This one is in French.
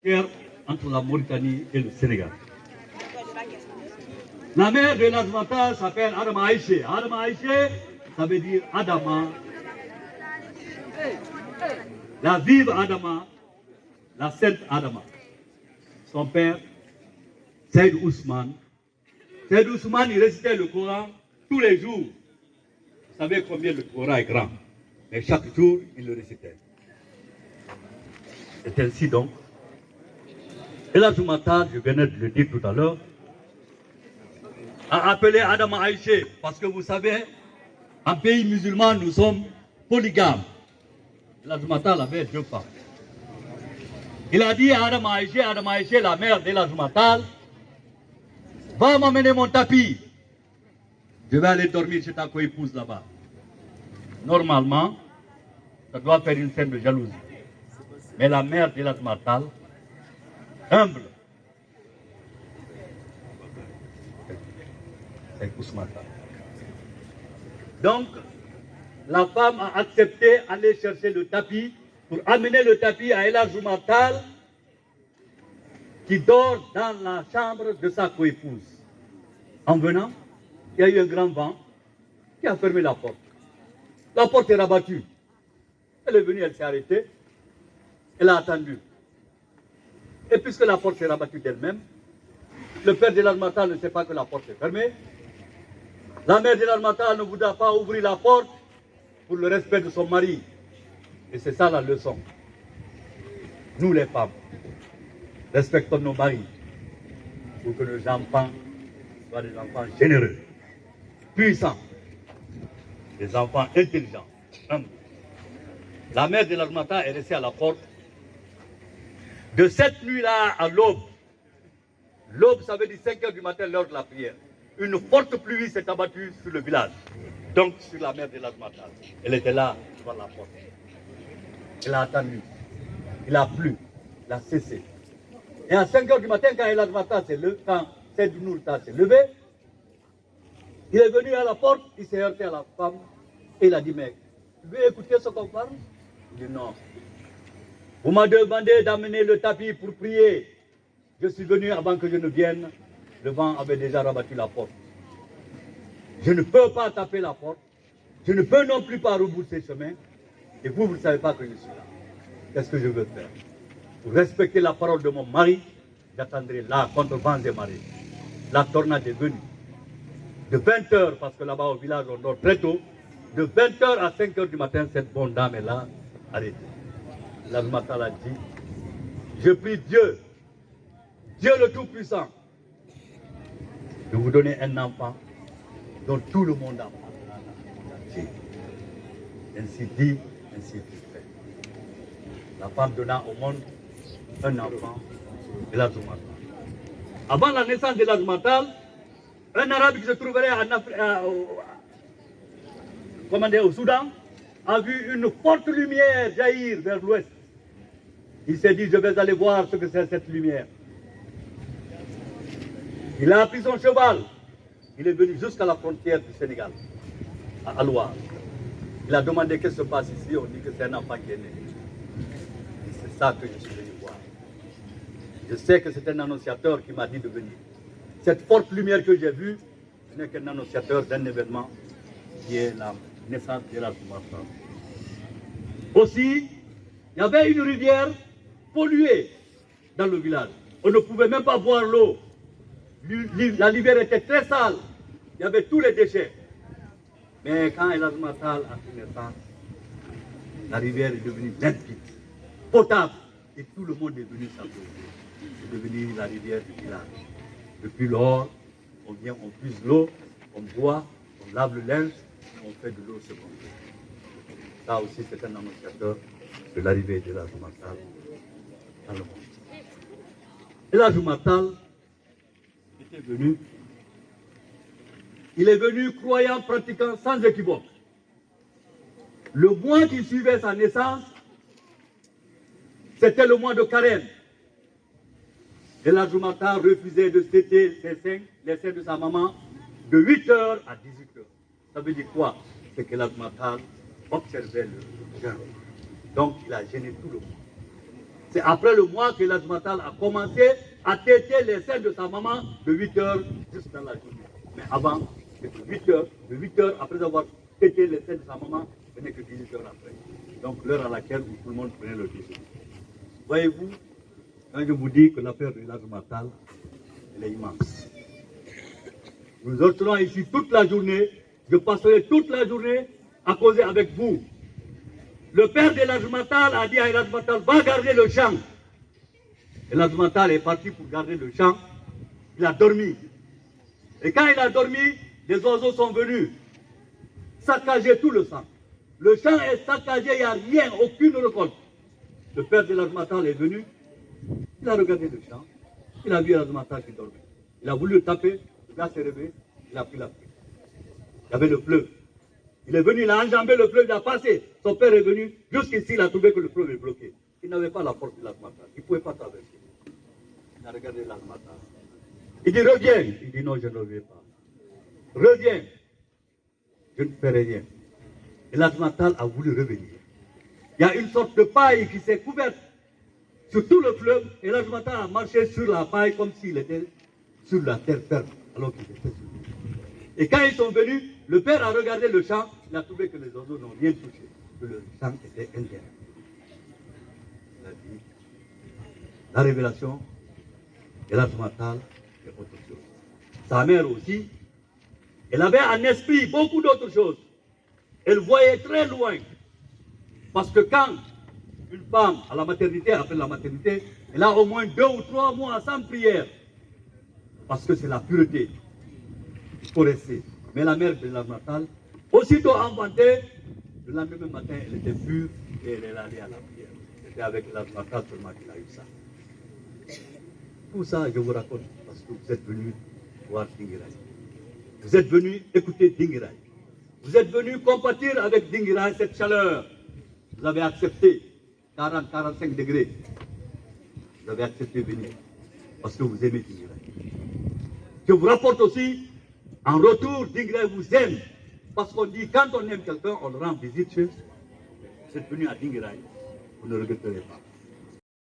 frontière entre la Mauritanie et le Sénégal. La mère de l'Azmata s'appelle Adama Aïché. Adama Aïché, ça veut dire Adama. La vive Adama, la sainte Adama. Son père, Seyd Ousmane. Seyd Ousmane, il récitait le Coran tous les jours. Vous savez combien le Coran est grand. Mais chaque jour, il le récitait. C'est ainsi donc. Et la Zoumata, je venais de le dire tout à l'heure, a appelé Adama Aïché, parce que vous savez, en pays musulman, nous sommes polygames. La Zoumata avait 2 femmes. Il a dit à Adama Aïché, la mère de la Zoumata, va m'emmener mon tapis. Je vais aller dormir chez ta coépouse là-bas. Normalement, ça doit faire une scène de jalousie. Mais la mère de la Zoumata, humble, c'est Ousmata. Donc, la femme a accepté d'aller chercher le tapis pour amener le tapis à Ella Zoumatal qui dort dans la chambre de sa coépouse. En venant, il y a eu un grand vent qui a fermé la porte. La porte est rabattue. Elle est venue, elle s'est arrêtée. Elle a attendu. Et puisque la porte s'est rabattue d'elle-même, le père de l'Azmata ne sait pas que la porte est fermée. La mère de l'Azmata ne voudra pas ouvrir la porte pour le respect de son mari. Et c'est ça la leçon. Nous les femmes, respectons nos maris pour que nos enfants soient des enfants généreux, puissants, des enfants intelligents, humbles. La mère de l'Azmata est restée à la porte. De cette nuit-là à l'aube, l'aube ça veut dire 5 heures du matin, l'heure de la prière, une forte pluie s'est abattue sur le village, donc sur la mère de l'Azmata. Elle était là, devant la porte. Elle a attendu. Il a plu. Il a cessé. Et à 5 heures du matin, quand l'Azmata s'est levé, quand Seyd Nourta s'est levé, il est venu à la porte, il s'est heurté à la femme et il a dit, mais tu veux écouter ce qu'on parle? Il dit non. Vous m'avez demandé d'amener le tapis pour prier. Je suis venu avant que je ne vienne. Le vent avait déjà rabattu la porte. Je ne peux pas taper la porte. Je ne peux non plus pas rebourser chemin. Et vous, vous ne savez pas que je suis là. Qu'est-ce que je veux faire? Pour respecter la parole de mon mari, j'attendrai là contre vents et marées. La tornade est venue. De 20 heures, parce que là-bas au village on dort très tôt, de 20 heures à 5 heures du matin, cette bonne dame est là, arrêtée. L'Azmata a dit, je prie Dieu, Dieu le Tout-Puissant, de vous donner un enfant dont tout le monde a parlé. Ainsi dit, ainsi fait. La femme donna au monde un enfant de l'Azmata. Avant la naissance de l'Azmata, un arabe qui se trouverait au Soudan a vu une forte lumière jaillir vers l'ouest. Il s'est dit, je vais aller voir ce que c'est cette lumière. Il a pris son cheval. Il est venu jusqu'à la frontière du Sénégal, à Alouar. Il a demandé qu'est-ce qui se passe ici. On dit que c'est un enfant qui est né. Et c'est ça que je suis venu voir. Je sais que c'est un annonciateur qui m'a dit de venir. Cette forte lumière que j'ai vue, ce n'est qu'un annonciateur d'un événement qui est la naissance de la Zoumata. Aussi, il y avait une rivière polluée dans le village. On ne pouvait même pas boire l'eau. La rivière était très sale. Il y avait tous les déchets. Mais quand El Azmatal a pris naissance, la rivière est devenue limpide, potable. Et tout le monde est venu s'approcher. C'est devenu la rivière du village. Depuis lors, on vient, on puise l'eau, on boit, on lave le linge, on fait de l'eau ce qu'on veut. Ça aussi, c'est un annonciateur de l'arrivée de la Zoumatal dans le monde. Et la Zoumatal était venu, il est venu croyant, pratiquant sans équivoque. Le mois qui suivait sa naissance, c'était le mois de Carême. Et la Zoumata refusait de fêter les seins de sa maman, de 8h à 18h. Ça veut dire quoi? C'est que la Zoumata observait le jeûne. Donc il a gêné tout le monde. C'est après le mois que l'Hadj Matal a commencé à téter les seins de sa maman de 8h jusqu'à la journée. Mais avant, c'était 8h. De 8h, après avoir tété les seins de sa maman, ce n'est que 18h après. Donc l'heure à laquelle tout le monde prenait le déjeuner. Voyez-vous, quand je vous dis que l'affaire de l'Hadj Matal, elle est immense. Nous serons ici toute la journée. Je passerai toute la journée à causer avec vous. Le père de l'Hadj Matal a dit à l'Hadj Matal, va garder le champ. Et l'Hadj Matal est parti pour garder le champ. Il a dormi. Et quand il a dormi, les oiseaux sont venus saccager tout le champ. Le champ est saccagé, il n'y a rien, aucune récolte. Le père de l'Hadj Matal est venu, il a regardé le champ, il a vu l'Hadj Matal qui dormait. Il a voulu le taper, le gars s'est réveillé, il a pris la pluie. Il y avait le fleuve. Il est venu, il a enjambé le fleuve, il a passé. Son père est venu, jusqu'ici, il a trouvé que le fleuve est bloqué. Il n'avait pas la force de l'Hadj Matal, il ne pouvait pas traverser. Il a regardé l'Hadj Matal. Il dit, reviens. Il dit, non, je ne reviens pas. Reviens. Je ne ferai rien. Et l'Hadj Matal a voulu revenir. Il y a une sorte de paille qui s'est couverte sur tout le fleuve, et l'Hadj Matal a marché sur la paille comme s'il était sur la terre ferme, alors qu'il était sur l'eau. Et quand ils sont venus, le père a regardé le champ, il a trouvé que les oiseaux n'ont rien touché, que le champ était indien. Il a dit, la révélation de l'Hadj Matal est autre chose. Sa mère aussi, elle avait en esprit beaucoup d'autres choses. Elle voyait très loin. Parce que quand une femme à la maternité, après la maternité, elle a au moins 2 ou 3 mois sans prière. Parce que c'est la pureté. Il faut rester. Mais la mère de l'Hadj Matal, aussitôt enfantée, le lendemain matin, elle était pure et elle est allée à la prière. C'était avec l'Hadj Matal seulement qu'il a eu ça. Tout ça, je vous raconte parce que vous êtes venus voir Dinguiraye. Vous êtes venus écouter Dinguiraye. Vous êtes venus compatir avec Dinguiraye cette chaleur. Vous avez accepté 40-45 degrés. Vous avez accepté de venir parce que vous aimez Dinguiraye. Je vous rapporte aussi, en retour, Dinguiraye vous aime. Parce qu'on dit, quand on aime quelqu'un, on le rend visite chez. Vous êtes venu à Dinguiraye, vous ne regretterez pas.